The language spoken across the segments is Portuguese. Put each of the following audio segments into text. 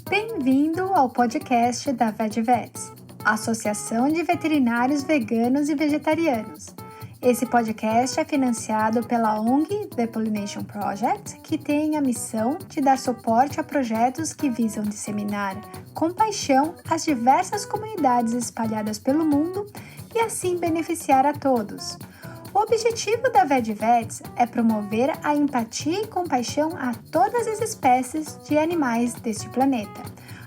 Bem-vindo ao podcast da VetVets, Associação de Veterinários Veganos e Vegetarianos. Esse podcast é financiado pela ONG The Pollination Project, que tem a missão de dar suporte a projetos que visam disseminar com paixão as diversas comunidades espalhadas pelo mundo e assim beneficiar a todos. O objetivo da VetVets é promover a empatia e compaixão a todas as espécies de animais deste planeta.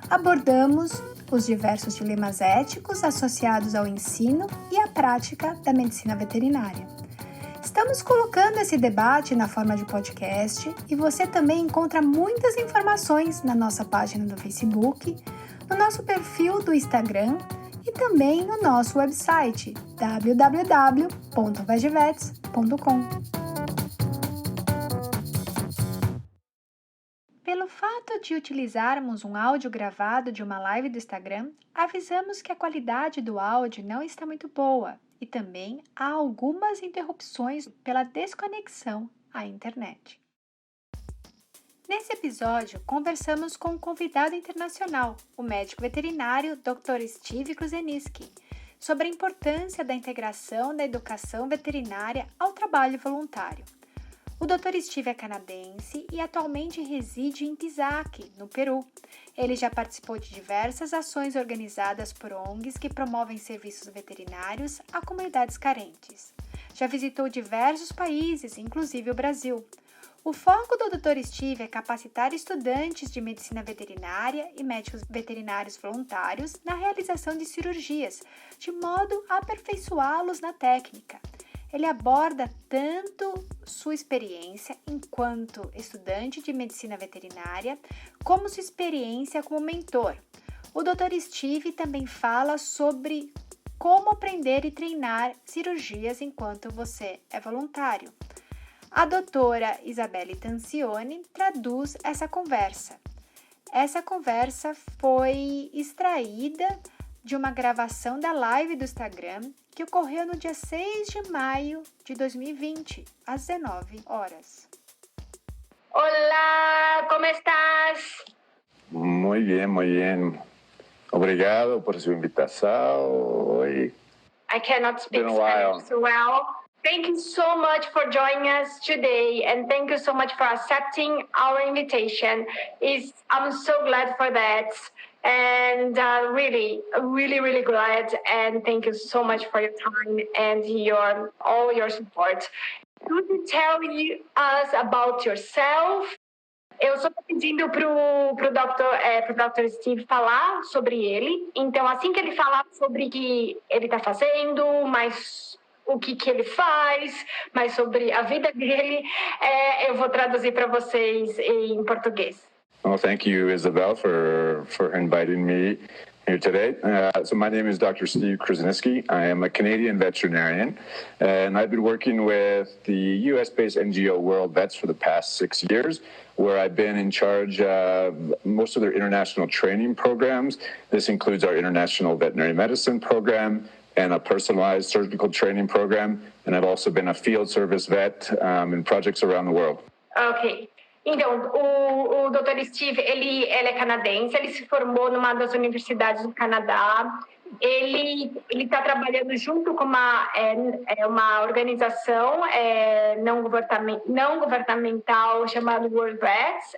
Abordamos os diversos dilemas éticos associados ao ensino e à prática da medicina veterinária. Estamos colocando esse debate na forma de podcast e você também encontra muitas informações na nossa página do Facebook, no nosso perfil do Instagram e também no nosso website www.vetvets.com. Pelo fato de utilizarmos um áudio gravado de uma live do Instagram, avisamos que a qualidade do áudio não está muito boa e também há algumas interrupções pela desconexão à internet. Nesse episódio, conversamos com um convidado internacional, o médico veterinário Dr. Steve Kruseniski, sobre a importância da integração da educação veterinária ao trabalho voluntário. O Dr. Steve é canadense e atualmente reside em Pisaque, no Peru. Ele já participou de diversas ações organizadas por ONGs que promovem serviços veterinários a comunidades carentes. Já visitou diversos países, inclusive o Brasil. O foco do Dr. Steve é capacitar estudantes de medicina veterinária e médicos veterinários voluntários na realização de cirurgias, de modo a aperfeiçoá-los na técnica. Ele aborda tanto sua experiência enquanto estudante de medicina veterinária, como sua experiência como mentor. O Dr. Steve também fala sobre como aprender e treinar cirurgias enquanto você é voluntário. A doutora Isabelle Tancioni traduz essa conversa. Essa conversa foi extraída de uma gravação da live do Instagram que ocorreu no dia 6 de maio de 2020, às 19 horas. Olá, como estás? Muy bien. Obrigado por sua invitação. I cannot speak Spanish so well. Thank you so much for joining us today, and thank you so much for accepting our invitation. I'm so glad for that, and really glad. And thank you so much for your time and all your support. Could you tell us about yourself? Eu só estou pedindo pro Dr. Steve falar sobre ele. Então, assim que ele falar sobre o que ele está fazendo, mas o que ele faz, mais sobre a vida dele, eu vou traduzir para vocês em português. Well, thank you, Isabel, for inviting me here today. So my name is Dr. Steve Kruseniski. I am a Canadian veterinarian, and I've been working with the U.S.-based NGO World Vets for the past 6 years, where I've been in charge of most of their international training programs. This includes our International Veterinary Medicine Program and a personalized surgical training program, and I've also been a field service vet in projects around the world. Ok. Então, o Dr. Steve, ele é canadense, ele se formou numa das universidades do Canadá. Ele está trabalhando junto com uma organização não governamental chamada World Vets.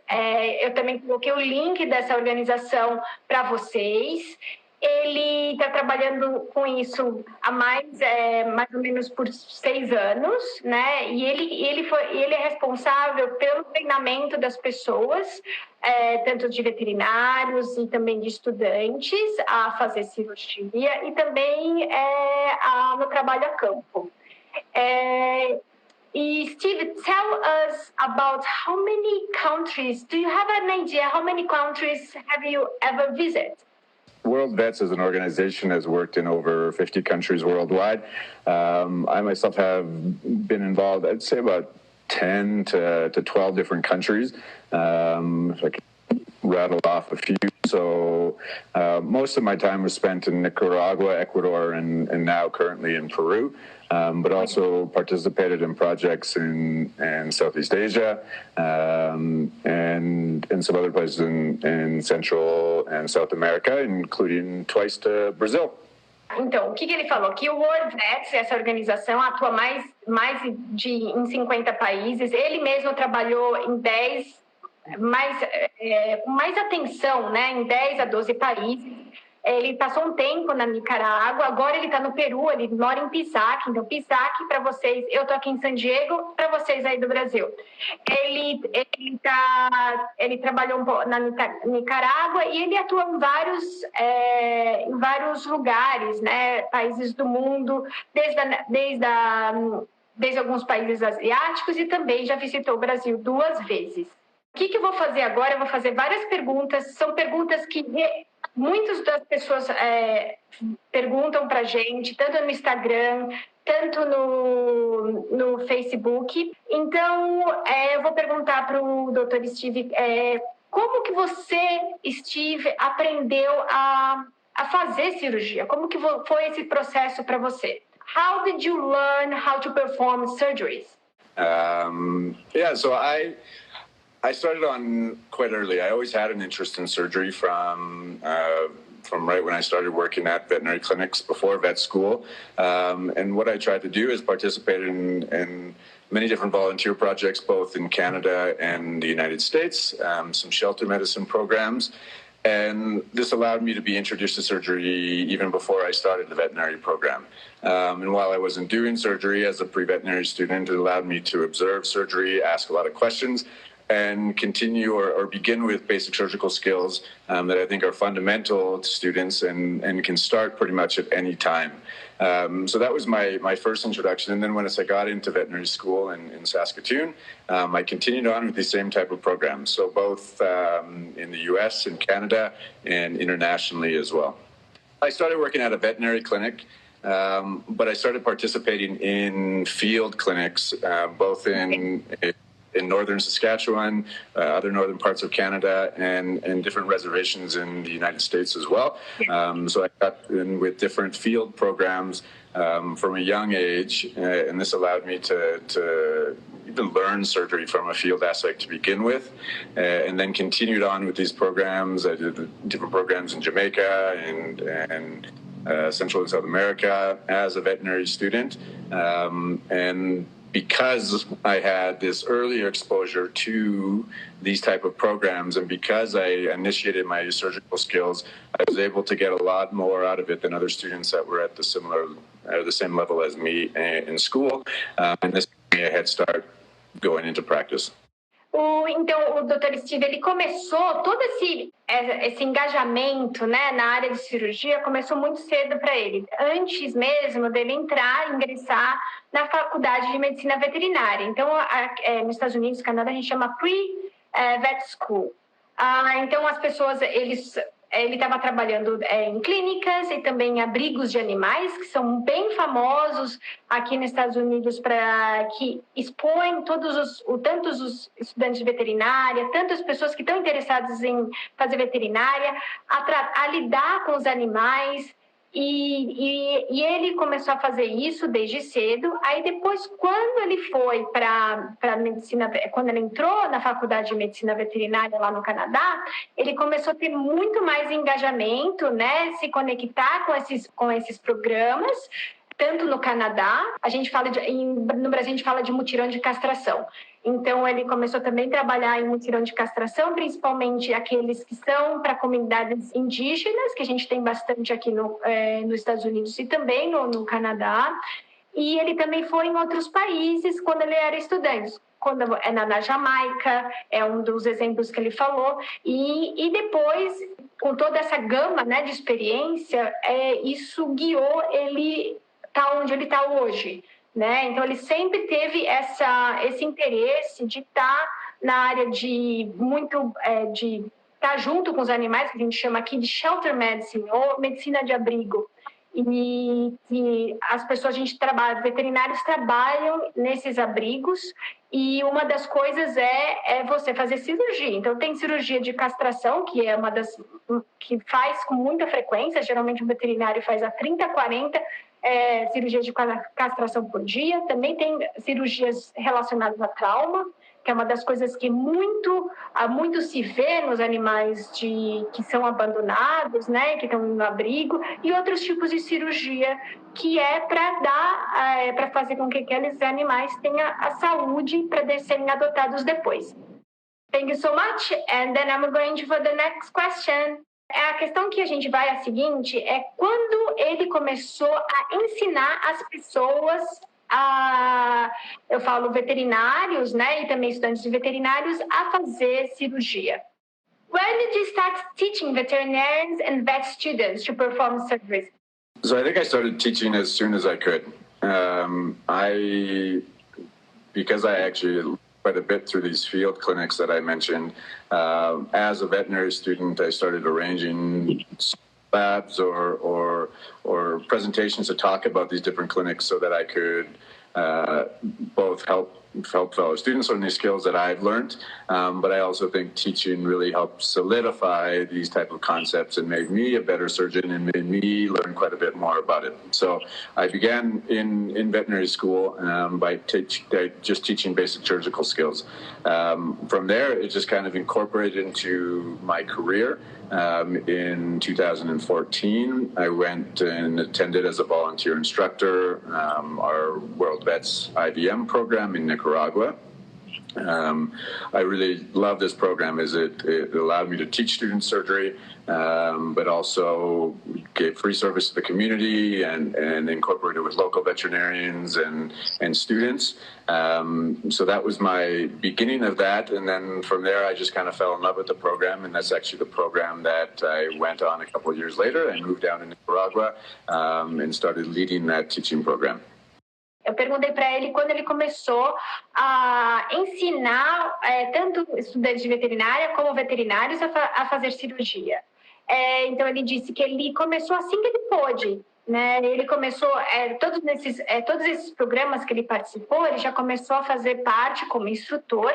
Eu também coloquei o link dessa organização para vocês. Ele está trabalhando com isso há mais ou menos por 6 anos, né? E ele é responsável pelo treinamento das pessoas, tanto de veterinários e também de estudantes, a fazer cirurgia e também no trabalho a campo. Steve, tell us about how many countries, do you have an idea how many countries have you ever visited? World Vets as an organization has worked in over 50 countries worldwide. I myself have been involved, I'd say about 10 to 12 different countries. rattle off a few. So most of my time was spent in Nicaragua, Ecuador, and now currently in Peru. But also participated in projects in Southeast Asia and in some other places in Central and South America, including twice to Brazil. Então, o que ele falou? Que o World Vets, essa organização, atua em 50 países. Ele mesmo trabalhou em 10, com mais atenção, né, em 10 a 12 países. Ele passou um tempo na Nicarágua, agora ele está no Peru, ele mora em Pisac. Então, Pisac, para vocês, eu estou aqui em San Diego, para vocês aí do Brasil. Ele trabalhou um pouco na Nicarágua e ele atua em vários lugares, né, países do mundo, desde alguns países asiáticos, e também já visitou o Brasil 2 vezes. O que eu vou fazer agora? Eu vou fazer várias perguntas, são perguntas que muitas das pessoas perguntam para a gente, tanto no Instagram, tanto no Facebook. Então, eu vou perguntar para o Dr. Steve, como que você, Steve, aprendeu a fazer cirurgia? Como que foi esse processo para você? How did you learn how to perform surgeries? So I started on quite early. I always had an interest in surgery from right when I started working at veterinary clinics before vet school. And what I tried to do is participate in many different volunteer projects, both in Canada and the United States, some shelter medicine programs. And this allowed me to be introduced to surgery even before I started the veterinary program. And while I wasn't doing surgery as a pre-veterinary student, it allowed me to observe surgery, ask a lot of questions, and continue or begin with basic surgical skills that I think are fundamental to students and can start pretty much at any time. So that was my first introduction. And then once I got into veterinary school in Saskatoon, I continued on with the same type of programs. So both in the US and Canada and internationally as well. I started working at a veterinary clinic, but I started participating in field clinics, both in northern Saskatchewan, other northern parts of Canada, and different reservations in the United States as well. So I got in with different field programs from a young age, and this allowed me to even learn surgery from a field aspect to begin with, and then continued on with these programs. I did different programs in Jamaica and Central and South America as a veterinary student, and because I had this earlier exposure to these type of programs, and because I initiated my surgical skills, I was able to get a lot more out of it than other students that were at the same level as me in school, and this gave me a head start going into practice. Então, o Dr. Steve, ele começou todo esse engajamento, né, na área de cirurgia, começou muito cedo para ele, antes mesmo dele ingressar na faculdade de medicina veterinária. Então, nos Estados Unidos e Canadá, a gente chama pre-vet school. Então, as pessoas, ele estava trabalhando em clínicas e também em abrigos de animais, que são bem famosos aqui nos Estados Unidos, que expõem tanto os estudantes de veterinária, tanto as pessoas que estão interessadas em fazer veterinária, a lidar com os animais. E ele começou a fazer isso desde cedo. Aí depois, quando ele foi para medicina, quando ele entrou na faculdade de medicina veterinária lá no Canadá, ele começou a ter muito mais engajamento, né, se conectar com esses programas. Tanto no Canadá, no Brasil a gente fala de mutirão de castração. Então, ele começou também a trabalhar em mutirão de castração, principalmente aqueles que são para comunidades indígenas, que a gente tem bastante aqui nos Estados Unidos e também no Canadá. E ele também foi em outros países quando ele era estudante. Quando na Jamaica, é um dos exemplos que ele falou. E depois, com toda essa gama, né, de experiência, isso guiou ele tá onde ele está hoje, né? Então ele sempre teve esse interesse de estar na área de estar junto com os animais, que a gente chama aqui de shelter medicine ou medicina de abrigo. e que as pessoas, veterinários trabalham nesses abrigos, e uma das coisas é você fazer cirurgia. Então, tem cirurgia de castração, que é uma das que faz com muita frequência, geralmente o veterinário faz a 30, 40 cirurgias de castração por dia. Também tem cirurgias relacionadas a trauma, que é uma das coisas que muito se vê nos animais que são abandonados, né, que estão no abrigo, e outros tipos de cirurgia que é para fazer com que aqueles animais tenham a saúde para serem adotados depois. Thank you so much, and then I'm going to for the next question. A questão que a gente vai é a seguinte, é quando ele começou a ensinar as pessoas, eu falo veterinários, né, e também estudantes de veterinários, a fazer cirurgia. When did you start teaching veterinarians and vet students to perform surgeries? So I think I started teaching as soon as I could. Because I actually quite a bit through these field clinics that I mentioned. As a veterinary student, I started arranging labs or presentations to talk about these different clinics so that I could both help fellow students learn these skills that I've learned, but I also think teaching really helped solidify these type of concepts and made me a better surgeon and made me learn quite a bit more about it. So I began in veterinary school by just teaching basic surgical skills. From there, it just kind of incorporated into my career. In 2014, I went and attended as a volunteer instructor our World Vets IVM program in Nicaragua. I really love this program as it allowed me to teach students surgery, but also gave free service to the community and incorporated with local veterinarians and students. So that was my beginning of that. And then from there, I just kind of fell in love with the program. And that's actually the program that I went on a couple of years later and moved down to Nicaragua and started leading that teaching program. Eu perguntei para ele quando ele começou a ensinar tanto estudantes de veterinária como veterinários a fazer cirurgia. Então, ele disse que ele começou assim que ele pôde. Né? Ele começou, todos esses programas que ele participou, ele já começou a fazer parte como instrutor.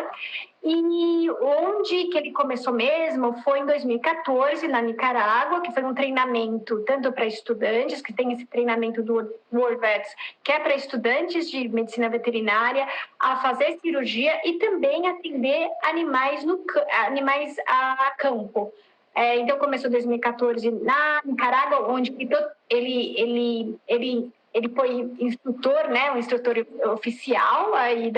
E onde que ele começou mesmo foi em 2014, na Nicarágua, que foi um treinamento tanto para estudantes, que tem esse treinamento do World Vets, que é para estudantes de medicina veterinária, a fazer cirurgia e também atender animais a campo. Então, começou em 2014 na Nicarágua, onde ele foi instrutor, né, um instrutor oficial aí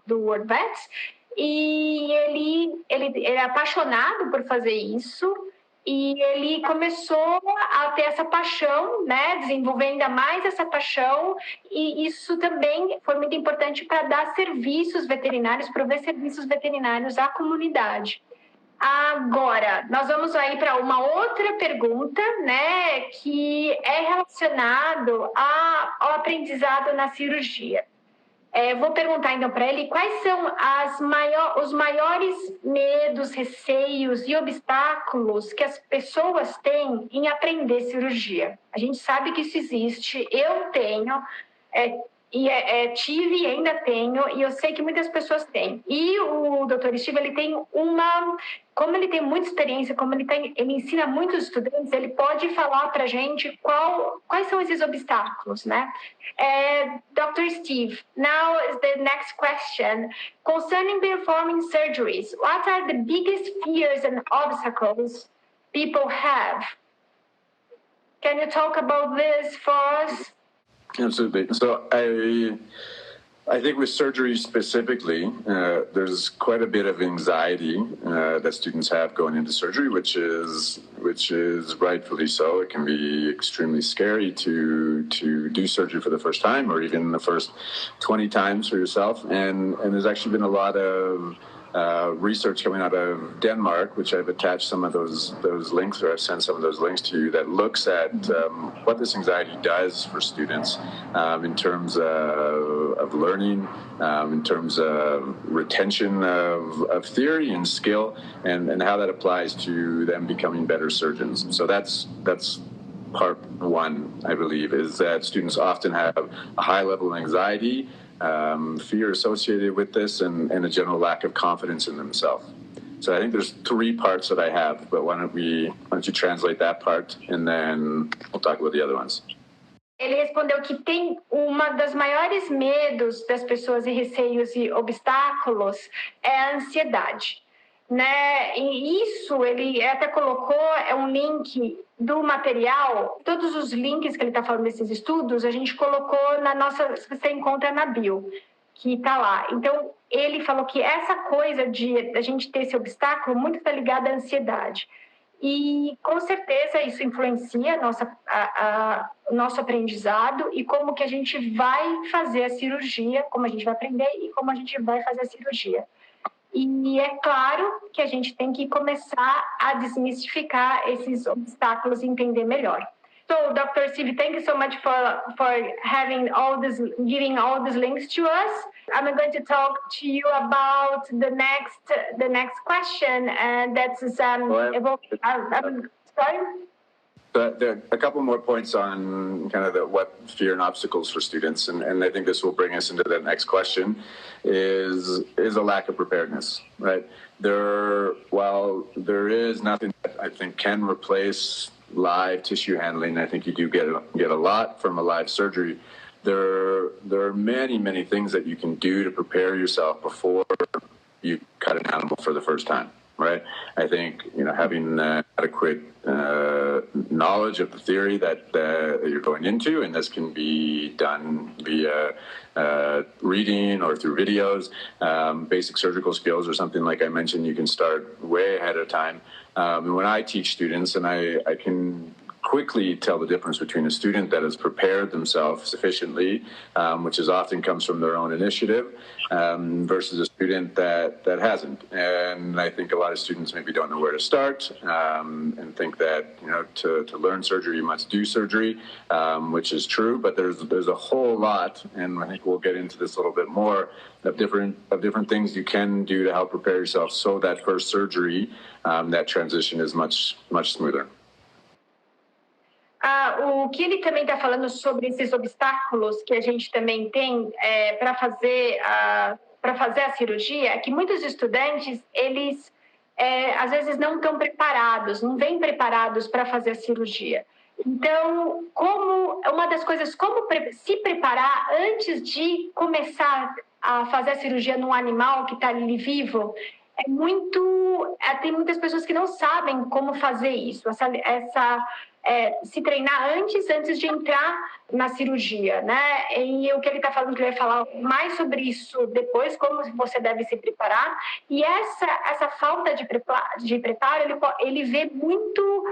do World Vets, e ele é apaixonado por fazer isso, e ele começou a ter essa paixão, né, desenvolver ainda mais essa paixão, e isso também foi muito importante para dar serviços veterinários, prover serviços veterinários à comunidade. Agora, nós vamos aí para uma outra pergunta, né, que é relacionado ao aprendizado na cirurgia. Vou perguntar então para ele quais são os maiores medos, receios e obstáculos que as pessoas têm em aprender cirurgia. A gente sabe que isso existe, eu tenho, tive e ainda tenho, e eu sei que muitas pessoas têm. E o Dr. Steve, ele tem como ele tem muita experiência, ele ensina muitos estudantes, ele pode falar para a gente quais são esses obstáculos, né? Dr. Steve, now is the next question. Concerning performing surgeries, what are the biggest fears and obstacles people have? Can you talk about this for us? Absolutely. So I think with surgery specifically, there's quite a bit of anxiety that students have going into surgery, which is rightfully so. It can be extremely scary to do surgery for the first time, or even the first 20 times for yourself. And there's actually been a lot of research coming out of Denmark, which I've attached some of those links, or I've sent some of those links to you, that looks at what this anxiety does for students in terms of learning, in terms of retention of theory and skill, and how that applies to them becoming better surgeons. So that's part one, I believe, is that students often have a high level of anxiety, fear associated with this, and a general lack of confidence in themselves. So I think there's three parts that I have, but why don't you translate that part, and then we'll talk about the other ones. Ele respondeu que tem uma das maiores medos das pessoas e receios e obstáculos é a ansiedade, né? E isso ele até colocou um link do material, todos os links que ele está falando desses estudos, a gente colocou na nossa, você encontra na bio, que está lá. Então, ele falou que essa coisa de a gente ter esse obstáculo muito está ligada à ansiedade. E, com certeza, isso influencia o nosso aprendizado e como que a gente vai fazer a cirurgia, como a gente vai aprender e como a gente vai fazer a cirurgia. E é claro que a gente tem que começar a desmistificar esses obstáculos e entender melhor. So, Dr. Steve, thank you so much for having giving all these links to us. I'm going to talk to you about the next question, and that's sorry. There are a couple more points on kind of what fear and obstacles for students, and I think this will bring us into the next question, is a lack of preparedness, right? While there is nothing that I think can replace live tissue handling, I think you do get a lot from a live surgery. There are many things that you can do to prepare yourself before you cut an animal for the first time, right? I think having adequate knowledge of the theory that you're going into, and this can be done via reading or through videos. Basic surgical skills or something like I mentioned, you can start way ahead of time. And when I teach students, and I can quickly tell the difference between a student that has prepared themselves sufficiently, which often comes from their own initiative, versus a student that hasn't. And I think a lot of students maybe don't know where to start, and think that to learn surgery you must do surgery, which is true. But there's a whole lot, and I think we'll get into this a little bit more, of different things you can do to help prepare yourself so that first surgery, that transition is much smoother. O que ele também está falando sobre esses obstáculos que a gente também tem para fazer a cirurgia é que muitos estudantes, eles às vezes não estão preparados, não vêm preparados para fazer a cirurgia. Então, uma das coisas, como se preparar antes de começar a fazer a cirurgia num animal que está ali vivo, tem muitas pessoas que não sabem como fazer isso, se treinar antes de entrar na cirurgia, né? E o que ele está falando, que ele vai falar mais sobre isso depois, como você deve se preparar. E essa falta de preparo, ele vê muito,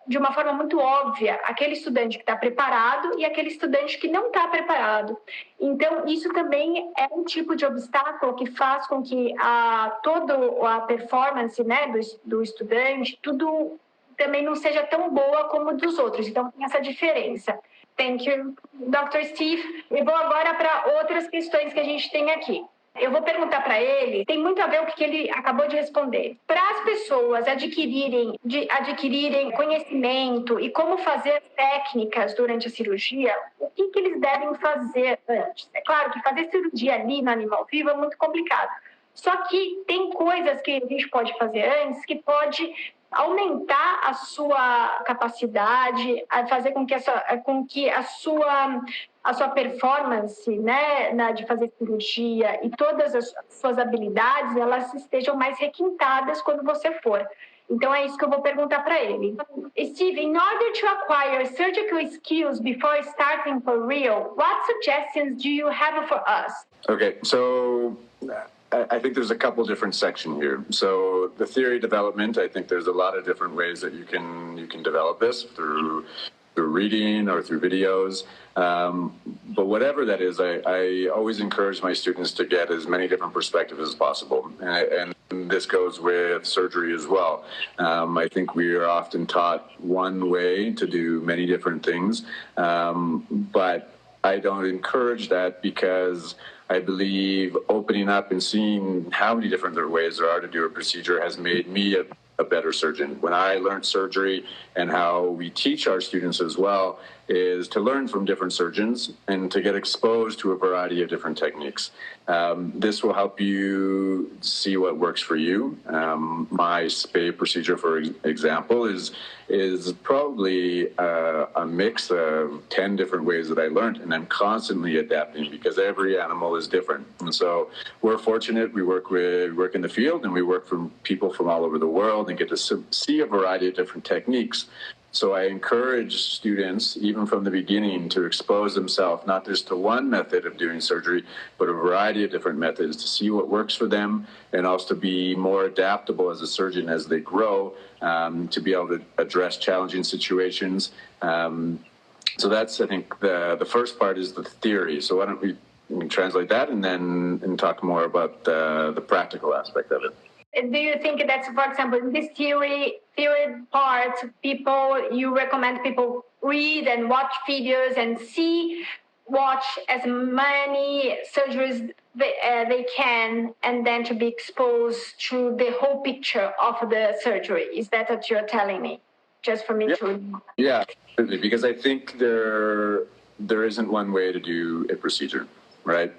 de uma forma muito óbvia, aquele estudante que está preparado e aquele estudante que não está preparado. Então, isso também é um tipo de obstáculo que faz com que toda a performance, né, do estudante, tudo também não seja tão boa como dos outros. Então, tem essa diferença. Thank you, Dr. Steve. Eu vou agora para outras questões que a gente tem aqui. Eu vou perguntar para ele, tem muito a ver com o que ele acabou de responder. Para as pessoas adquirirem conhecimento e como fazer técnicas durante a cirurgia, o que eles devem fazer antes? É claro que fazer cirurgia ali no animal vivo é muito complicado. Só que tem coisas que a gente pode fazer antes que pode aumentar a sua capacidade, fazer com que a sua performance, né, de fazer cirurgia e todas as suas habilidades, elas estejam mais requintadas quando você for. Então, é isso que eu vou perguntar para ele. Steve, in order to acquire surgical skills before starting for real, what suggestions do you have for us? Okay, so I think there's a couple different sections here. So the theory development, I think there's a lot of different ways that you can develop this through reading or through videos. But whatever that is, I always encourage my students to get as many different perspectives as possible. And this goes with surgery as well. I think we are often taught one way to do many different things, but I don't encourage that, because I believe opening up and seeing how many different ways there are to do a procedure has made me a a better surgeon. When I learned surgery, and how we teach our students as well, is to learn from different surgeons and to get exposed to a variety of different techniques. This will help you see what works for you. My spay procedure, for example, is probably a mix of 10 different ways that I learned, and I'm constantly adapting because every animal is different. And so we're fortunate. We work in the field, and we work from people from all over the world and get to see a variety of different techniques. So I encourage students, even from the beginning, to expose themselves not just to one method of doing surgery, but a variety of different methods to see what works for them, and also to be more adaptable as a surgeon as they grow, to be able to address challenging situations. So that's, I think, the first part is the theory. So why don't we translate that and talk more about the practical aspect of it. Do you think that's, for example, in this theory part, you recommend people read and watch videos and watch as many surgeries they can, and then to be exposed to the whole picture of the surgery? Is that what you're telling me? Just for me to... Yeah, because I think there isn't one way to do a procedure, right?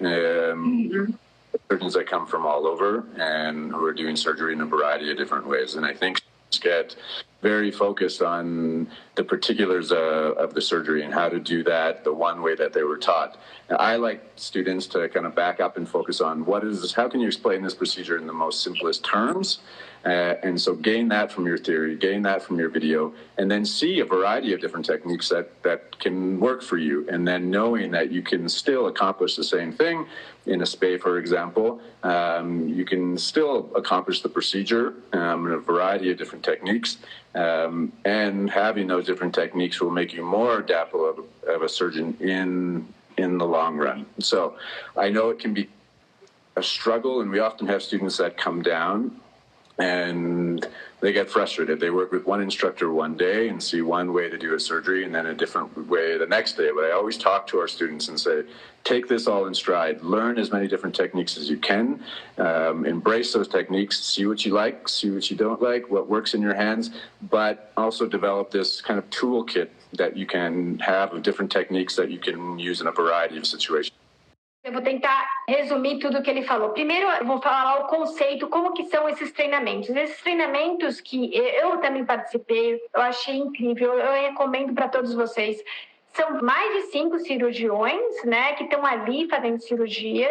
Surgeons that come from all over and who are doing surgery in a variety of different ways. And I think get very focused on the particulars of the surgery and how to do that the one way that they were taught. Now, I like students to kind of back up and focus on how can you explain this procedure in the most simplest terms? And so gain that from your theory, gain that from your video, and then see a variety of different techniques that can work for you. And then knowing that you can still accomplish the same thing in a spay, for example, you can still accomplish the procedure in a variety of different techniques. And having those different techniques will make you more adaptable of a surgeon in the long run. So I know it can be a struggle, and we often have students that come down and they get frustrated. They work with one instructor one day and see one way to do a surgery, and then a different way the next day. But I always talk to our students and say, take this all in stride, learn as many different techniques as you can, embrace those techniques, see what you like, see what you don't like, what works in your hands, but also develop this kind of toolkit that you can have of different techniques that you can use in a variety of situations. Eu vou tentar resumir tudo o que ele falou. Primeiro, eu vou falar o conceito, como que são esses treinamentos. Esses treinamentos que eu também participei, eu achei incrível, eu recomendo para todos vocês. São mais de 5 cirurgiões, né, que estão ali fazendo cirurgia,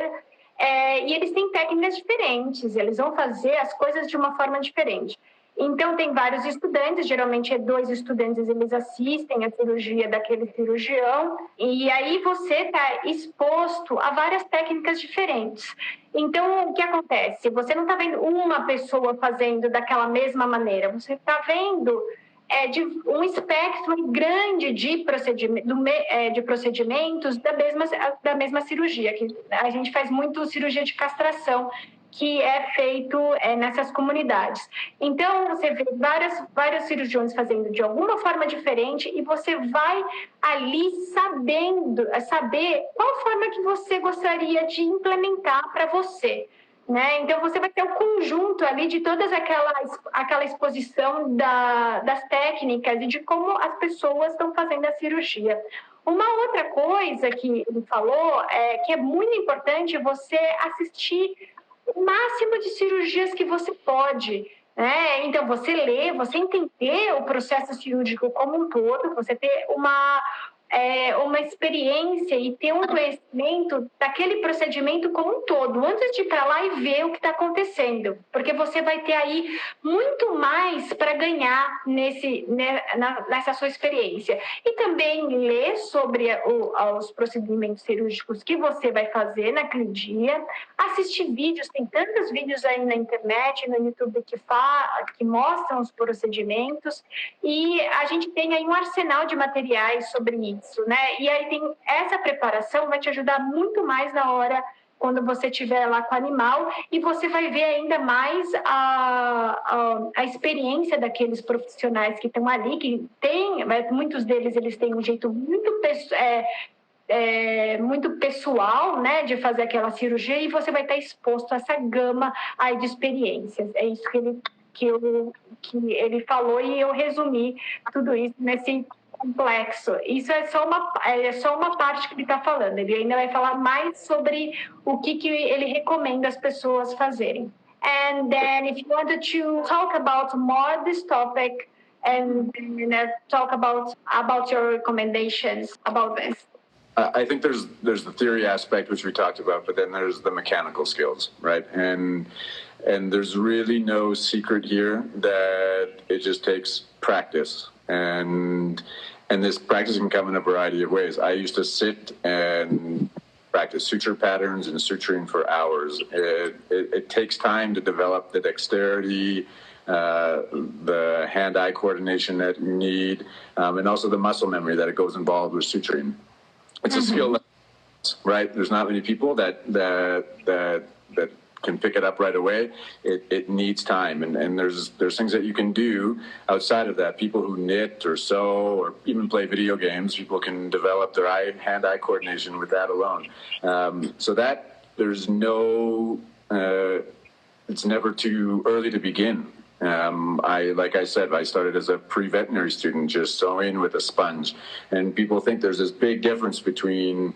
e eles têm técnicas diferentes, eles vão fazer as coisas de uma forma diferente. Então, tem vários estudantes, geralmente 2 estudantes, eles assistem a cirurgia daquele cirurgião, e aí você está exposto a várias técnicas diferentes. Então, o que acontece? Você não está vendo uma pessoa fazendo daquela mesma maneira, você está vendo de um espectro grande de procedimentos da mesma cirurgia, que a gente faz muito cirurgia de castração, que é feito nessas comunidades. Então, você vê vários cirurgiões fazendo de alguma forma diferente, e você vai ali saber qual forma que você gostaria de implementar para você. Né? Então, você vai ter o conjunto ali de todas aquela exposição das técnicas e de como as pessoas estão fazendo a cirurgia. Uma outra coisa que ele falou que é muito importante você assistir o máximo de cirurgias que você pode. Né? Então, você lê, você entender o processo cirúrgico como um todo, você ter uma experiência e ter um conhecimento daquele procedimento como um todo, antes de ir para lá e ver o que está acontecendo, porque você vai ter aí muito mais para ganhar nessa sua experiência. E também ler sobre os procedimentos cirúrgicos que você vai fazer naquele dia, assistir vídeos, tem tantos vídeos aí na internet, no YouTube que mostram os procedimentos, e a gente tem aí um arsenal de materiais sobre isso. Né? E aí essa preparação vai te ajudar muito mais na hora quando você estiver lá com o animal, e você vai ver ainda mais a experiência daqueles profissionais que estão ali, que muitos deles eles têm um jeito muito pessoal, né, de fazer aquela cirurgia, e você vai estar exposto a essa gama aí de experiências. É isso que ele que ele falou e eu resumi tudo isso nesse complexo. Isso é só uma parte que ele está falando. Ele ainda vai falar mais sobre o que ele recomenda as pessoas fazerem. And then if you wanted to talk about more this topic and talk about your recommendations about this. I think there's the theory aspect, which we talked about, but then there's the mechanical skills, right? And there's really no secret here that it just takes practice. And this practice can come in a variety of ways. I used to sit and practice suture patterns and suturing for hours. It takes time to develop the dexterity, the hand-eye coordination that you need, and also the muscle memory that it goes involved with suturing. It's a skill, right? There's not many people that can pick it up right away. It needs time, and there's things that you can do outside of that. People who knit or sew or even play video games, people can develop their hand-eye coordination with that alone. So that there's no, it's never too early to begin. Like I said, I started as a pre-veterinary student, just sewing with a sponge, and people think there's this big difference between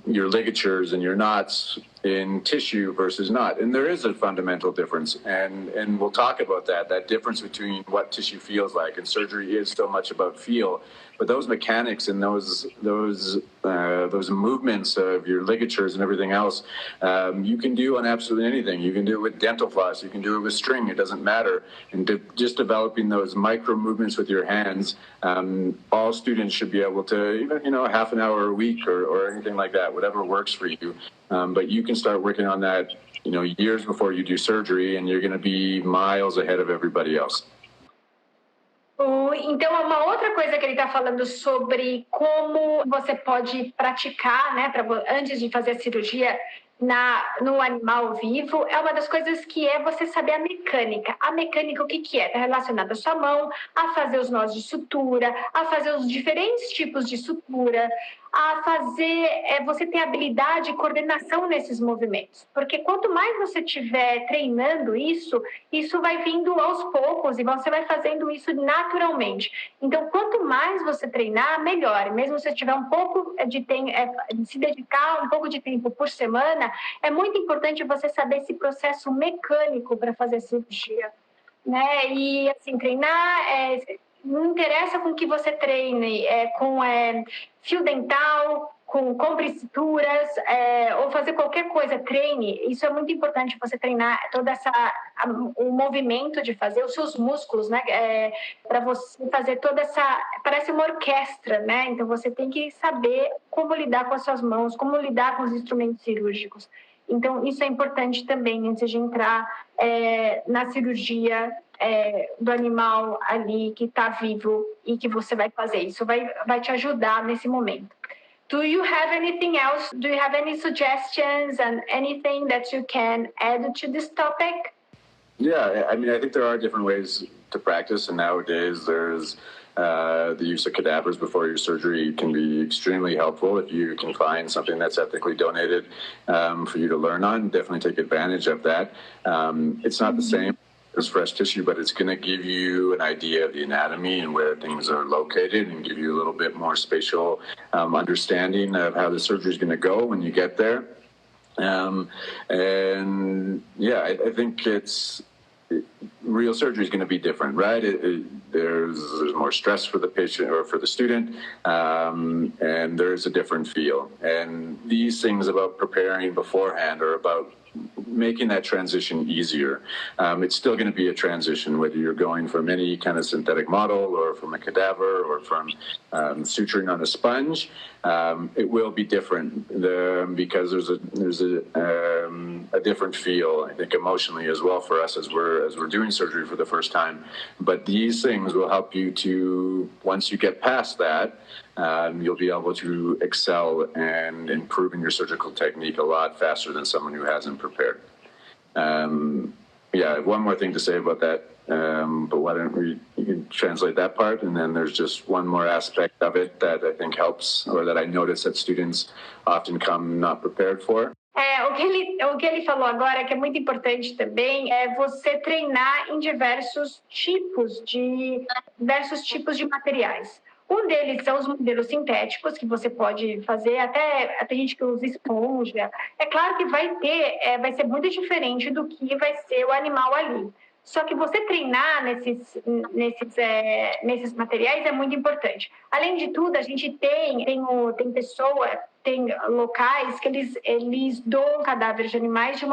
your ligatures and your knots in tissue versus not, and there is a fundamental difference, and we'll talk about that difference between what tissue feels like, and surgery is so much about feel, but those mechanics and those movements of your ligatures and everything else, you can do on absolutely anything. You can do it with dental floss, you can do it with string, it doesn't matter. And just developing those micro movements with your hands, all students should be able to, even half an hour a week or anything like that, whatever works for you. But you can start working on that, years before you do surgery, and you're going to be miles ahead of everybody else. Então, uma outra coisa que ele está falando sobre como você pode praticar, né, antes de fazer a cirurgia no animal vivo, é uma das coisas que é você saber a mecânica. A mecânica, o que é? Está relacionada à sua mão, a fazer os nós de sutura, a fazer os diferentes tipos de sutura, a fazer você ter habilidade e coordenação nesses movimentos. Porque quanto mais você estiver treinando isso vai vindo aos poucos e você vai fazendo isso naturalmente. Então, quanto mais você treinar, melhor. Mesmo se você tiver um pouco de tempo, se dedicar um pouco de tempo por semana, é muito importante você saber esse processo mecânico para fazer a cirurgia, né? E, assim, treinar, não interessa com que você treine, com fio dental, com comprisuras, ou fazer qualquer coisa, treine. Isso é muito importante, você treinar o movimento de fazer os seus músculos, né? Para você fazer parece uma orquestra, né? Então você tem que saber como lidar com as suas mãos, como lidar com os instrumentos cirúrgicos. Então isso é importante também antes de entrar na cirurgia do animal ali que está vivo e que você vai fazer. Isso vai te ajudar nesse momento. Do you have anything else? Do you have any suggestions and anything that you can add to this topic? Yeah, I think there are different ways to practice, and nowadays there's the use of cadavers before your surgery can be extremely helpful. If you can find something that's ethically donated for you to learn on, definitely take advantage of that. It's not the same as fresh tissue, but it's going to give you an idea of the anatomy and where things are located and give you a little bit more spatial understanding of how the surgery is going to go when you get there. And yeah, I think real surgery is going to be different, right? There's more stress for the patient or for the student, and there's a different feel. And these things about preparing beforehand are about making that transition easier. It's still going to be a transition, whether you're going from any kind of synthetic model or from a cadaver or from suturing on a sponge. It will be different because there's a different feel, I think, emotionally as well for us as we're doing surgery for the first time. But these things will help you to, once you get past that, you'll be able to excel and improve in your surgical technique a lot faster than someone who hasn't prepared. Yeah, one more thing to say about that, but why don't you can translate that part, and then there's just one more aspect of it that I think helps, or that I notice that students often come not prepared for. O que ele falou agora, que é muito importante também, é você treinar em diversos tipos de materiais. Um deles são os modelos sintéticos, que você pode fazer, até tem gente que usa esponja. É claro que vai ser muito diferente do que vai ser o animal ali. Só que você treinar nesses materiais é muito importante. Além de tudo, a gente tem locais que eles doam cadáveres de animais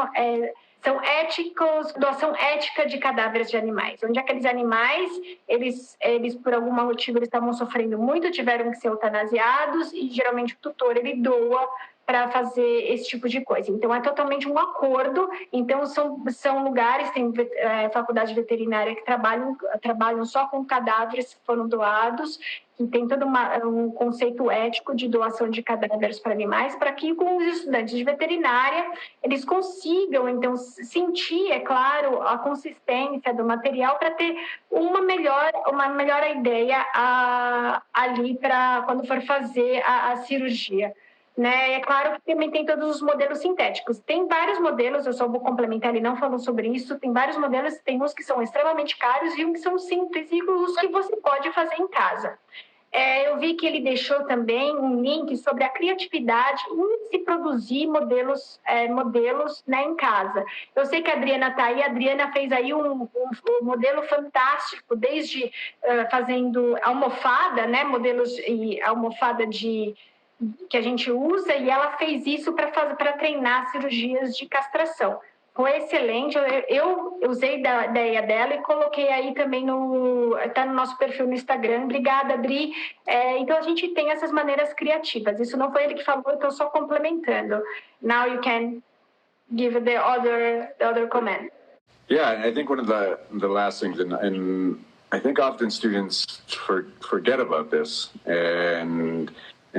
são éticos, doação ética de cadáveres de animais, onde aqueles animais, eles por algum motivo, eles estavam sofrendo muito, tiveram que ser eutanasiados e geralmente o tutor, ele doa para fazer esse tipo de coisa. Então, é totalmente um acordo. Então, são lugares, tem faculdade veterinária que trabalham só com cadáveres que foram doados, e tem todo um conceito ético de doação de cadáveres para animais, para que com os estudantes de veterinária eles consigam, então, sentir, é claro, a consistência do material para ter uma melhor ideia ali para quando for fazer a cirurgia. Né? É claro que também tem todos os modelos sintéticos. Tem vários modelos, eu só vou complementar, ele não falou sobre isso, tem vários modelos, tem uns que são extremamente caros e uns que são simples e os que você pode fazer em casa. Eu vi que ele deixou também um link sobre a criatividade em se produzir modelos né, em casa. Eu sei que a Adriana está aí, a Adriana fez aí um modelo fantástico, desde fazendo almofada, né, modelos e almofada que a gente usa, e ela fez isso para treinar cirurgias de castração. Foi excelente, eu usei da ideia dela e coloquei aí também tá no nosso perfil no Instagram. Obrigada, Adri. Então, a gente tem essas maneiras criativas. Isso não foi ele que falou, eu estou só complementando. Now you can give the other comment. Yeah, I think one of the last things, and I think often students forget about this and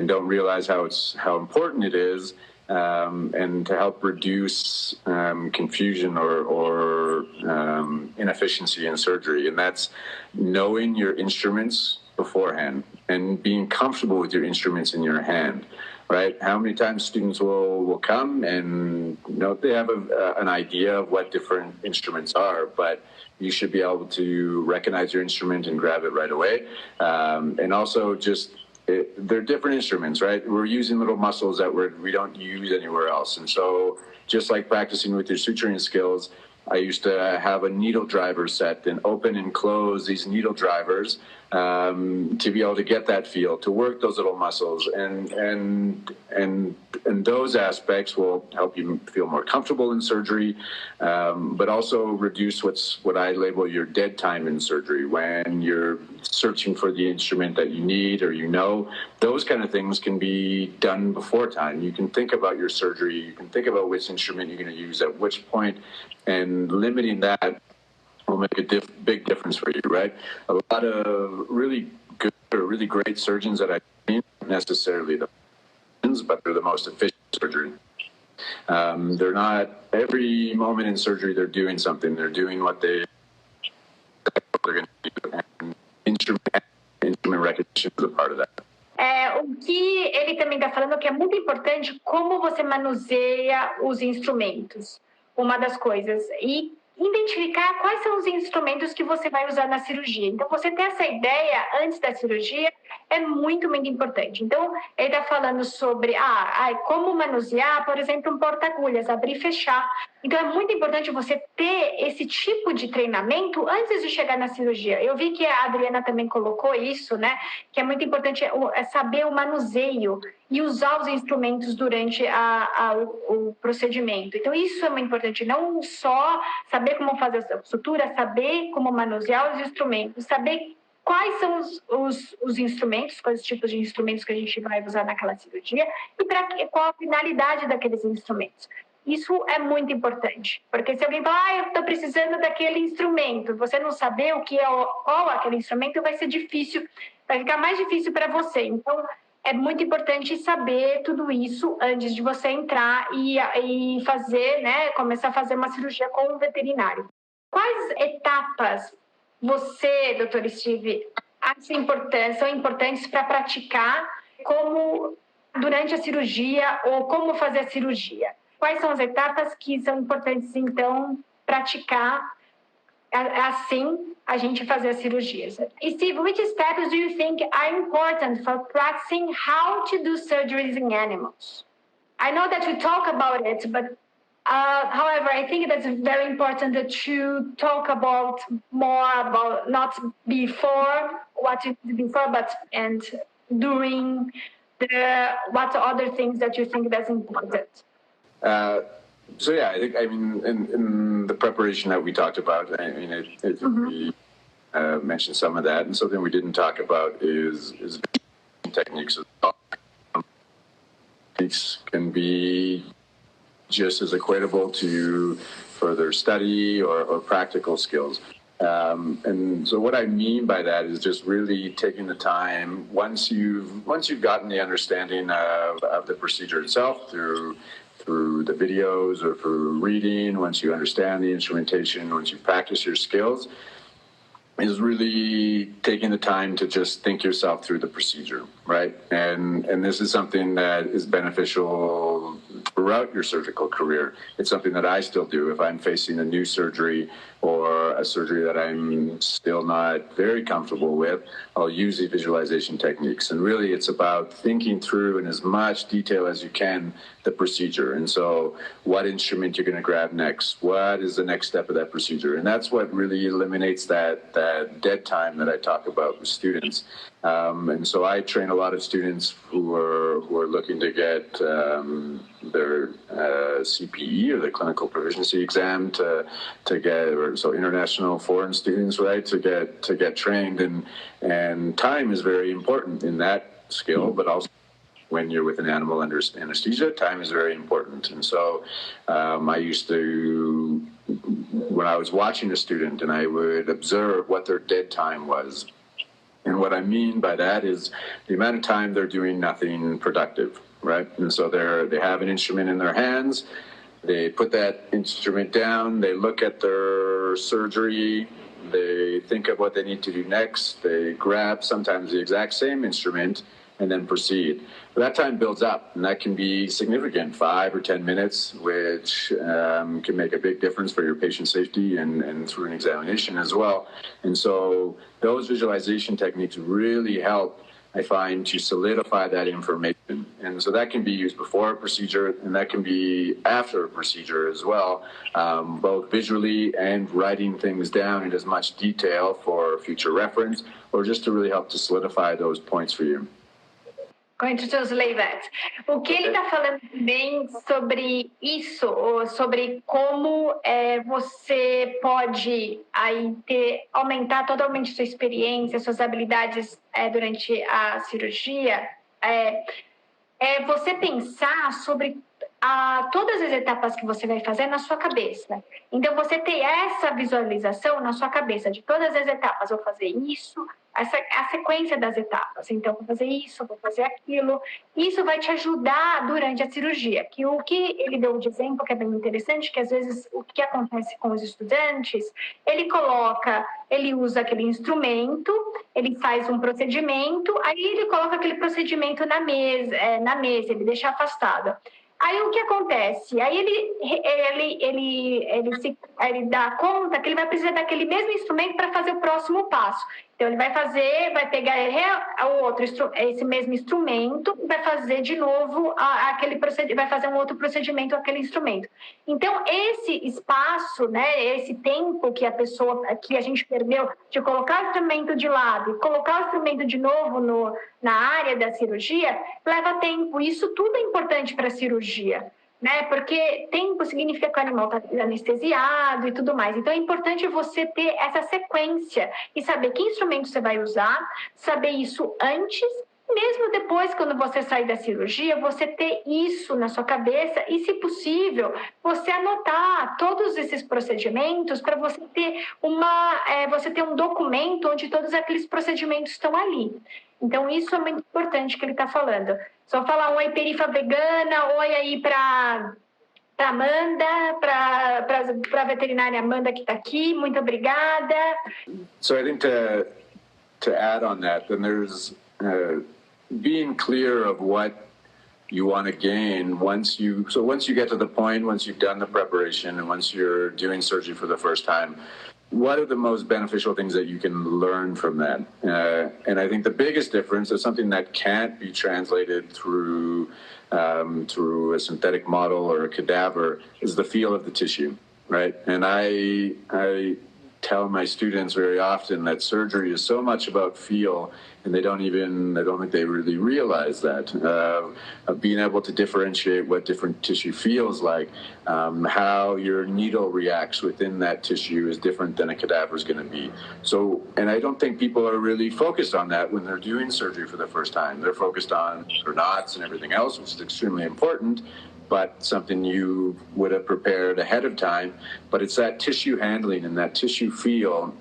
don't realize how important it is, and to help reduce confusion or inefficiency in surgery. And that's knowing your instruments beforehand and being comfortable with your instruments in your hand. Right? How many times students will come and they have an idea of what different instruments are, but you should be able to recognize your instrument and grab it right away. And also they're different instruments, right? We're using little muscles that we don't use anywhere else. And so just like practicing with your suturing skills, I used to have a needle driver set and open and close these needle drivers to be able to get that feel, to work those little muscles, and those aspects will help you feel more comfortable in surgery, but also reduce what I label your dead time in surgery. When you're searching for the instrument that you need or those kind of things can be done before time. You can think about your surgery, you can think about which instrument you're going to use at which point, and limiting that will make a big difference for you, right? A lot of really good or really great surgeons that I've seen, not necessarily the ones, but they're the most efficient surgery. They're not, every moment in surgery, they're doing something. They're doing what they're going to do. And instrument recognition is a part of that. O que ele também está falando que é muito importante como você manuseia os instrumentos. Uma das coisas. E identificar quais são os instrumentos que você vai usar na cirurgia. Então, você ter essa ideia antes da cirurgia é muito, muito importante. Então, ele está falando sobre como manusear, por exemplo, um porta-agulhas, abrir e fechar. Então, é muito importante você ter esse tipo de treinamento antes de chegar na cirurgia. Eu vi que a Adriana também colocou isso, né? Que é muito importante saber o manuseio e usar os instrumentos durante o procedimento. Então, isso é muito importante. Não só saber como fazer a sutura, saber como manusear os instrumentos, saber quais são os instrumentos, quais os tipos de instrumentos que a gente vai usar naquela cirurgia e qual a finalidade daqueles instrumentos. Isso é muito importante, porque se alguém fala, eu estou precisando daquele instrumento, você não saber qual é aquele instrumento, vai ser difícil, vai ficar mais difícil para você. Então, é muito importante saber tudo isso antes de você entrar e fazer, né, começar a fazer uma cirurgia com um veterinário. Quais etapas você, doutor Steve, acha são importantes para praticar como durante a cirurgia ou como fazer a cirurgia? quais são as etapas que são importantes, então, praticar, assim, a gente fazer as cirurgias. Steve, which steps do you think are important for practicing how to do surgeries in animals? I know that we talk about it, but however, I think that's very important to talk about more about not before what you did before, but and during what other things that you think that's important. So yeah, I mean, in the preparation that we talked about, I mean, we mentioned some of that, and something we didn't talk about is techniques as well. Techniques can be just as equatable to further study or practical skills. And so what I mean by that is just really taking the time once you've gotten the understanding of the procedure itself through the videos or through reading, once you understand the instrumentation, once you practice your skills, is really taking the time to just think yourself through the procedure, right? And this is something that is beneficial throughout your surgical career. It's something that I still do if I'm facing a new surgery or a surgery that I'm still not very comfortable with. I'll use these visualization techniques. And really it's about thinking through in as much detail as you can the procedure. And so what instrument you're going to grab next? What is the next step of that procedure? And that's what really eliminates that dead time that I talk about with students. And so I train a lot of students who are looking to get their CPE or the clinical proficiency exam to get, or so international foreign students, right, to get trained, and time is very important in that skill, but also when you're with an animal under anesthesia, time is very important. And so I used to, when I was watching a student, and I would observe what their dead time was. And what I mean by that is the amount of time they're doing nothing productive, right? And so they have an instrument in their hands, they put that instrument down, they look at their surgery, they think of what they need to do next, they grab sometimes the exact same instrument and then proceed. But that time builds up, and that can be significant, 5 or 10 minutes, which can make a big difference for your patient safety and through an examination as well. And so those visualization techniques really help, I find, to solidify that information. And so that can be used before a procedure, and that can be after a procedure as well, both visually and writing things down in as much detail for future reference, or just to really help to solidify those points for you. Going to translate that. O que ele está falando também sobre isso, ou sobre como você pode aí aumentar totalmente sua experiência, suas habilidades durante a cirurgia, é você pensar sobre todas as etapas que você vai fazer na sua cabeça. Então, você ter essa visualização na sua cabeça de todas as etapas. Vou fazer isso, a sequência das etapas. Então, vou fazer isso, vou fazer aquilo. Isso vai te ajudar durante a cirurgia. Que o que ele deu de exemplo, que é bem interessante, que às vezes o que acontece com os estudantes, ele usa aquele instrumento, ele faz um procedimento, aí ele coloca aquele procedimento na mesa, ele deixa afastado. Aí o que acontece? Aí ele dá conta que ele vai precisar daquele mesmo instrumento para fazer o próximo passo. Então ele vai pegar esse mesmo instrumento e vai fazer de novo vai fazer um outro procedimento com aquele instrumento. Então esse espaço, né, esse tempo que a gente perdeu de colocar o instrumento de lado e colocar o instrumento de novo na área da cirurgia, leva tempo. Isso tudo é importante para a cirurgia, né? Porque tempo significa que o animal está anestesiado e tudo mais. Então é importante você ter essa sequência e saber que instrumento você vai usar, saber isso antes, mesmo depois, quando você sair da cirurgia, você ter isso na sua cabeça e, se possível, você anotar todos esses procedimentos para você ter um documento onde todos aqueles procedimentos estão ali. Então, isso é muito importante que ele está falando. Só falar um oi, perifa vegana, oi aí para Amanda, para a veterinária Amanda que está aqui, muito obrigada. So I think to add on that, then there's being clear of what you want to gain once you get to the point, once you've done the preparation and once you're doing surgery for the first time, what are the most beneficial things that you can learn from that? And I think the biggest difference is something that can't be translated through a synthetic model or a cadaver is the feel of the tissue, right? And I tell my students very often that surgery is so much about feel, and I don't think they really realize that, of being able to differentiate what different tissue feels like, how your needle reacts within that tissue is different than a cadaver is going to be. So, and I don't think people are really focused on that when they're doing surgery for the first time. They're focused on their knots and everything else, which is extremely important, but something you would have prepared ahead of time. But it's that tissue handling and that tissue feel,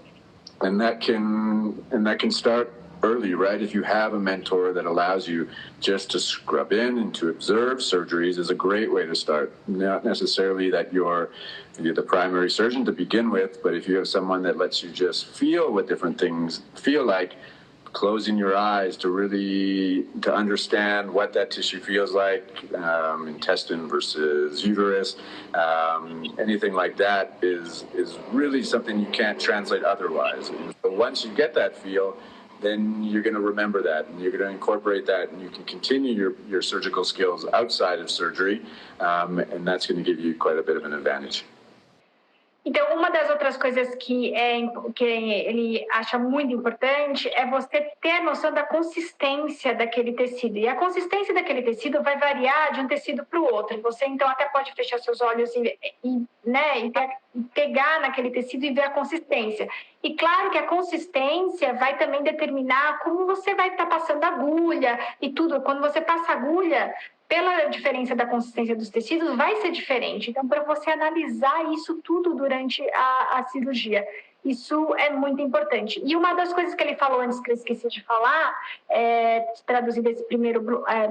and that can start early, right? If you have a mentor that allows you just to scrub in and to observe surgeries is a great way to start. Not necessarily that you're the primary surgeon to begin with, but if you have someone that lets you just feel what different things feel like, closing your eyes to understand what that tissue feels like, intestine versus uterus, anything like that is really something you can't translate otherwise. But once you get that feel, then you're going to remember that, and you're going to incorporate that, and you can continue your surgical skills outside of surgery, and that's going to give you quite a bit of an advantage. Então, uma das outras coisas que ele acha muito importante é você ter a noção da consistência daquele tecido. E a consistência daquele tecido vai variar de um tecido para o outro. Você, então, até pode fechar seus olhos e pegar naquele tecido e ver a consistência. E claro que a consistência vai também determinar como você vai estar passando a agulha e tudo. Quando você passa a agulha, pela diferença da consistência dos tecidos, vai ser diferente. Então, para você analisar isso tudo durante a cirurgia, isso é muito importante. E uma das coisas que ele falou antes, que eu esqueci de falar, traduzido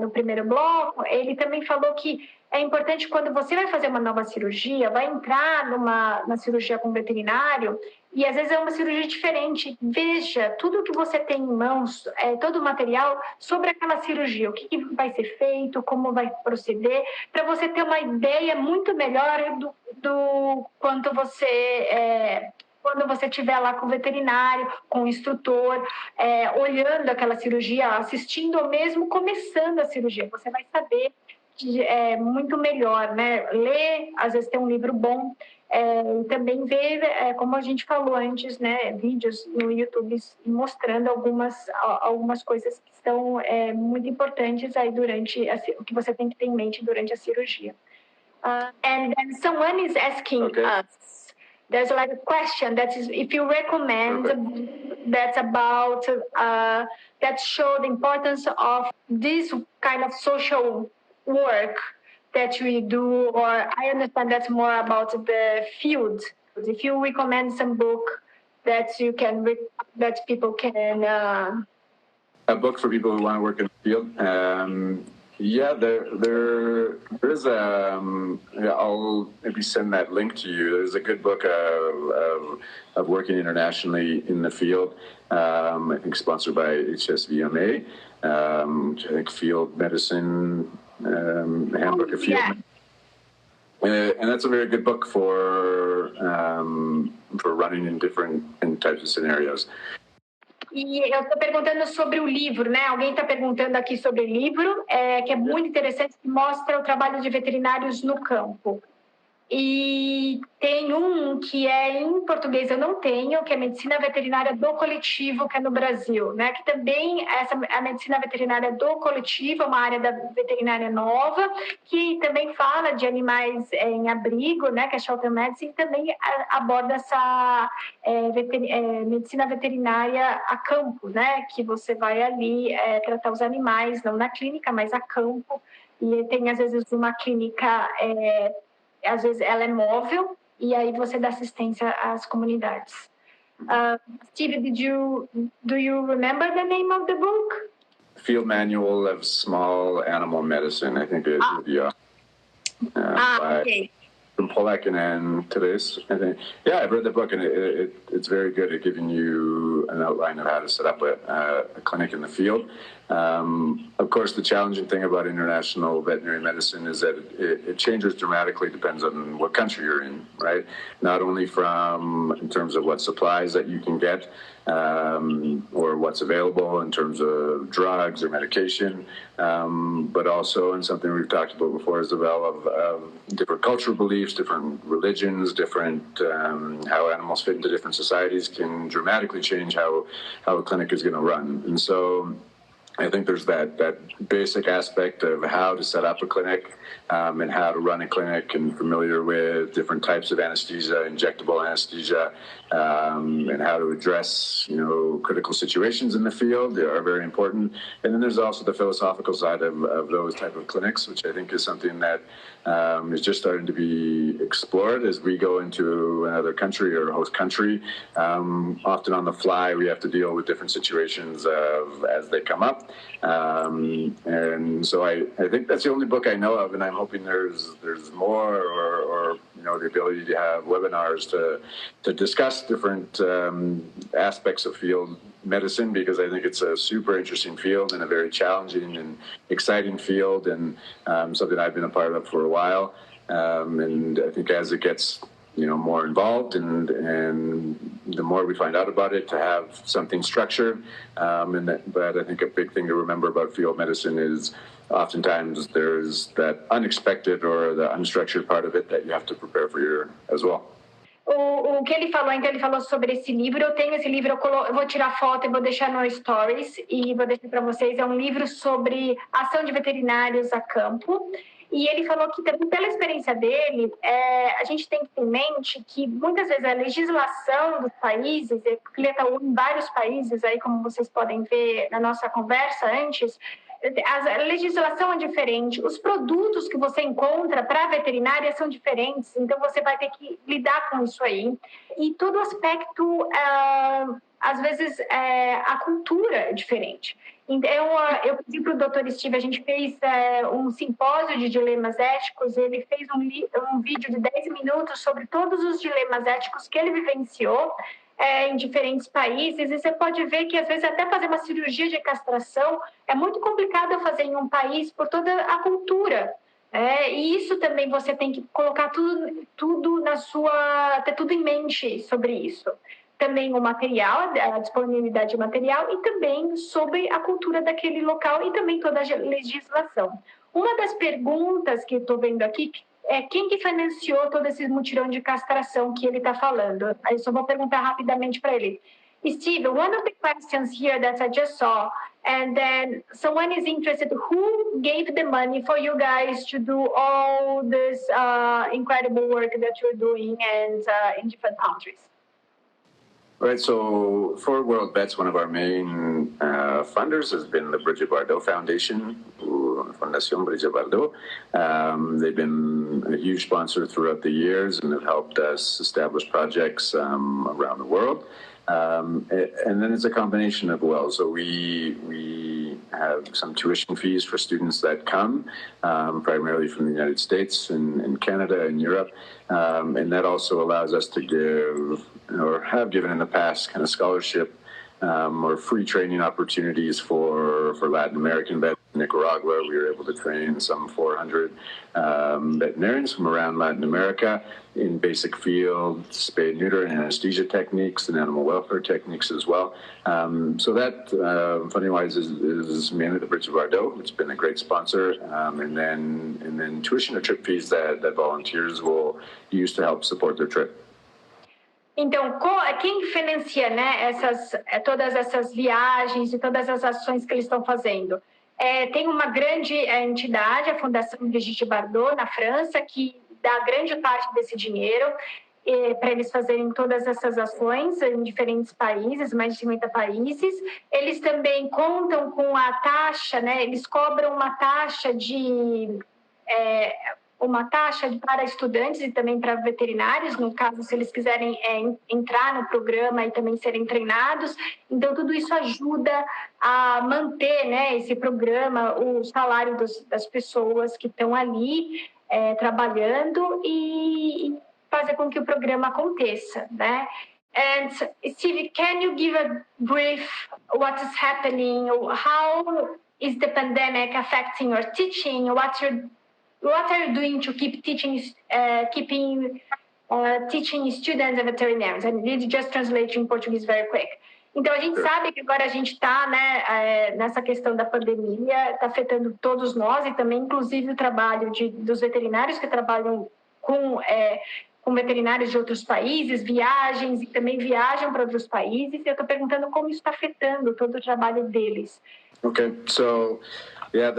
no primeiro bloco, ele também falou que é importante quando você vai fazer uma nova cirurgia, vai entrar na cirurgia com veterinário, e às vezes é uma cirurgia diferente. Veja tudo que você tem em mãos, todo o material sobre aquela cirurgia, o que vai ser feito, como vai proceder, para você ter uma ideia muito melhor do quanto quando você estiver lá com o veterinário, com o instrutor, olhando aquela cirurgia, assistindo ou mesmo começando a cirurgia, você vai saber muito melhor, né? Ler, às vezes tem um livro bom, e também ver, como a gente falou antes, né? Vídeos no YouTube mostrando algumas coisas que são muito importantes aí o que você tem que ter em mente durante a cirurgia. And then someone is asking us, there's like a question that is, if you recommend that's about, that show the importance of this kind of social work that we do, or I understand that's more about the field. If you recommend some book that that people can... A book for people who want to work in the field? There is I'll maybe send that link to you. There's a good book of working internationally in the field, I think sponsored by HSVMA, which I think Field Medicine, Handbook of Field Medicine. And that's a very good book for running in different types of scenarios. E eu estou perguntando sobre o livro, né? Alguém está perguntando aqui sobre o livro, que é muito interessante, que mostra o trabalho de veterinários no campo. E tem um que em português eu não tenho, que é Medicina Veterinária do Coletivo, que é no Brasil, né? Que também a Medicina Veterinária do Coletivo é uma área da veterinária nova, que também fala de animais em abrigo, né? Que é Shelter Medicine, e também aborda essa medicina veterinária a campo, né? Que você vai ali tratar os animais, não na clínica, mas a campo. E tem, às vezes, uma clínica... às vezes ela é móvel, e aí você dá assistência às comunidades. Steve, do you remember the name of the book? Field Manual of Small Animal Medicine, I think it is. Okay. From Polak and Therese, I think. Yeah, I've read the book, and it's very good at giving you an outline of how to set up a clinic in the field. Of course, the challenging thing about international veterinary medicine is that it changes dramatically, depends on what country you're in, right? Not only in terms of what supplies that you can get, or what's available in terms of drugs or medication, but also, and something we've talked about before as well, of different cultural beliefs, different religions, different how animals fit into different societies can dramatically change how a clinic is going to run. And so I think there's that basic aspect of how to set up a clinic, and how to run a clinic, and familiar with different types of anesthesia, injectable anesthesia, and how to address, critical situations in the field are very important. And then there's also the philosophical side of those type of clinics, which I think is something that is just starting to be explored as we go into another country or host country. Often on the fly, we have to deal with different situations as they come up. And so I think that's the only book I know of, and I'm hoping there's more, or the ability to have webinars to discuss different aspects of field medicine, because I think it's a super interesting field and a very challenging and exciting field, and something I've been a part of for a while. And I think as it gets more involved, and the more we find out about it, to have something structured. But I think a big thing to remember about field medicine is oftentimes there's that unexpected or the unstructured part of it that you have to prepare for as well. O que ele falou, então ele falou sobre esse livro. Eu tenho esse livro, eu vou tirar foto e vou deixar no Stories e vou deixar para vocês. É um livro sobre ação de veterinários a campo. E ele falou que, pela experiência dele, a gente tem que ter em mente que muitas vezes a legislação dos países, porque ele atuou em vários países, aí, como vocês podem ver na nossa conversa antes, a legislação é diferente, os produtos que você encontra para a veterinária são diferentes, então você vai ter que lidar com isso aí. E todo aspecto, às vezes, a cultura é diferente. Então, eu pedi para o Dr. Steve, a gente fez um simpósio de dilemas éticos, ele fez um vídeo de 10 minutos sobre todos os dilemas éticos que ele vivenciou em diferentes países, e você pode ver que, às vezes, até fazer uma cirurgia de castração é muito complicado fazer em um país por toda a cultura. E isso também você tem que colocar tudo ter tudo em mente sobre isso. Também o material, a disponibilidade de material, e também sobre a cultura daquele local e também toda a legislação. Uma das perguntas que eu estou vendo aqui é quem que financiou todo esse mutirão de castração que ele está falando. Aí eu só vou perguntar rapidamente para ele. Steve, one of the questions here that I just saw, and then someone is interested, who gave the money for you guys to do all this incredible work that you're doing and in different countries? Right, so for World Vets, one of our main funders has been the Brigitte Bardot Foundation, Fundación Brigitte Bardot. They've been a huge sponsor throughout the years and have helped us establish projects around the world. And then it's a combination of so we have some tuition fees for students that come, primarily from the United States and Canada and Europe. And that also allows us to give, or have given in the past, kind of scholarship or free training opportunities for Latin American vets. In Nicaragua, we were able to train some 400 veterinarians from around Latin America in basic field, spay and neuter, and anesthesia techniques and animal welfare techniques as well. So that, funding-wise, is mainly the Brigitte Bardot. It's been a great sponsor. And then tuition or trip fees that volunteers will use to help support their trip. Então, quem financia, né, todas essas viagens e todas as ações que eles estão fazendo? Tem uma grande entidade, a Fundação Brigitte Bardot, na França, que dá grande parte desse dinheiro para eles fazerem todas essas ações em diferentes países, mais de 50 países. Eles também contam com a taxa, né, eles cobram uma taxa para estudantes e também para veterinários, no caso, se eles quiserem entrar no programa e também serem treinados. Então, tudo isso ajuda a manter, né, esse programa, o salário das pessoas que estão ali trabalhando e fazer com que o programa aconteça, né? And Steve, can you give a brief what is happening? How is the pandemic affecting your teaching? What are you doing to keep teaching, teaching students and veterinarians? I need to just translate in Portuguese very quick. Então, a gente sabe que agora a gente está, né, nessa questão da pandemia, está afetando todos nós e também, inclusive, o trabalho dos veterinários que trabalham com veterinários de outros países, viagens, e também viajam para outros países. E eu estou perguntando como isso está afetando todo o trabalho deles. Okay, so yeah,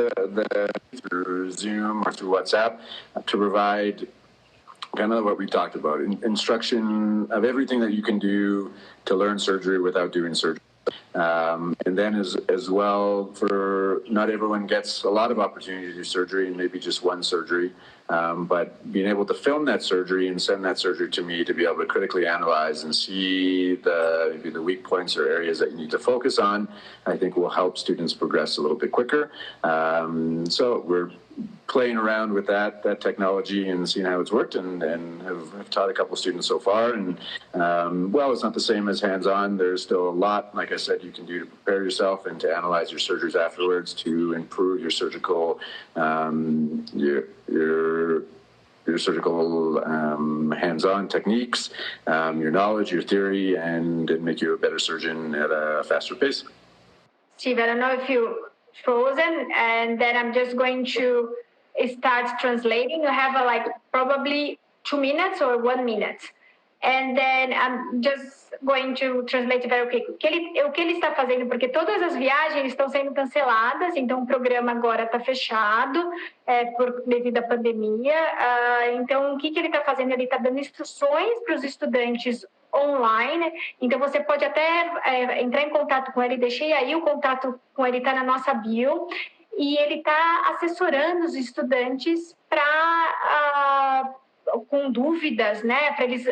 through Zoom or through WhatsApp to provide kind of what we talked about, instruction of everything that you can do to learn surgery without doing surgery. And then as well, for not everyone gets a lot of opportunity to do surgery and maybe just one surgery, but being able to film that surgery and send that surgery to me to be able to critically analyze and see maybe the weak points or areas that you need to focus on, I think will help students progress a little bit quicker. So we're playing around with that technology and seeing how it's worked, and have taught a couple of students so far. And well, it's not the same as hands-on. There's still a lot, like I said, you can do to prepare yourself and to analyze your surgeries afterwards to improve your surgical your surgical hands-on techniques, your knowledge, your theory, and make you a better surgeon at a faster pace. Steve, I don't know if you frozen, and then I'm just going to start translating. You have probably 2 minutes or 1 minute. And then I'm just going to translate very quick. O que ele está fazendo, porque todas as viagens estão sendo canceladas, então o programa agora está fechado devido à pandemia. Então, o que ele está fazendo? Ele está dando instruções para os estudantes online, então você pode até entrar em contato com ele, deixei aí o contato com ele, está na nossa bio, e ele está assessorando os estudantes com dúvidas, né, para eles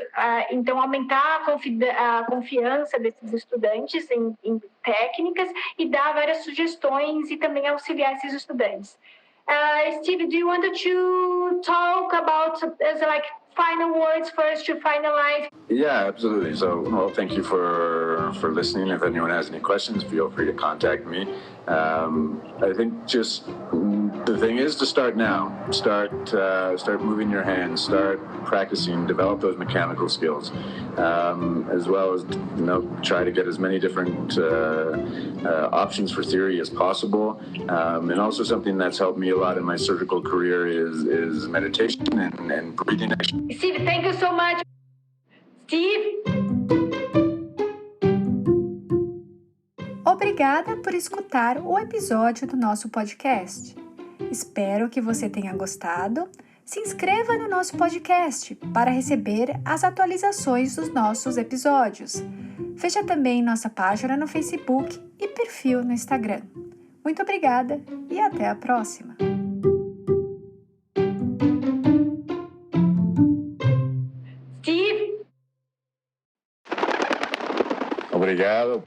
então aumentar a confiança desses estudantes em técnicas e dar várias sugestões e também auxiliar esses estudantes. Steve, do you want to talk about final words first to finalize? Yeah, absolutely. So, well, thank you for listening. If anyone has any questions, feel free to contact me. I think just the thing is to start now. Start moving your hands. Start practicing. Develop those mechanical skills, as well as try to get as many different options for theory as possible. And also something that's helped me a lot in my surgical career is meditation and breathing action. Steve, thank you so much. Steve? Obrigada por escutar o episódio do nosso podcast. Espero que você tenha gostado. Se inscreva no nosso podcast para receber as atualizações dos nossos episódios. Veja também nossa página no Facebook e perfil no Instagram. Muito obrigada e até a próxima! Steve? Obrigado.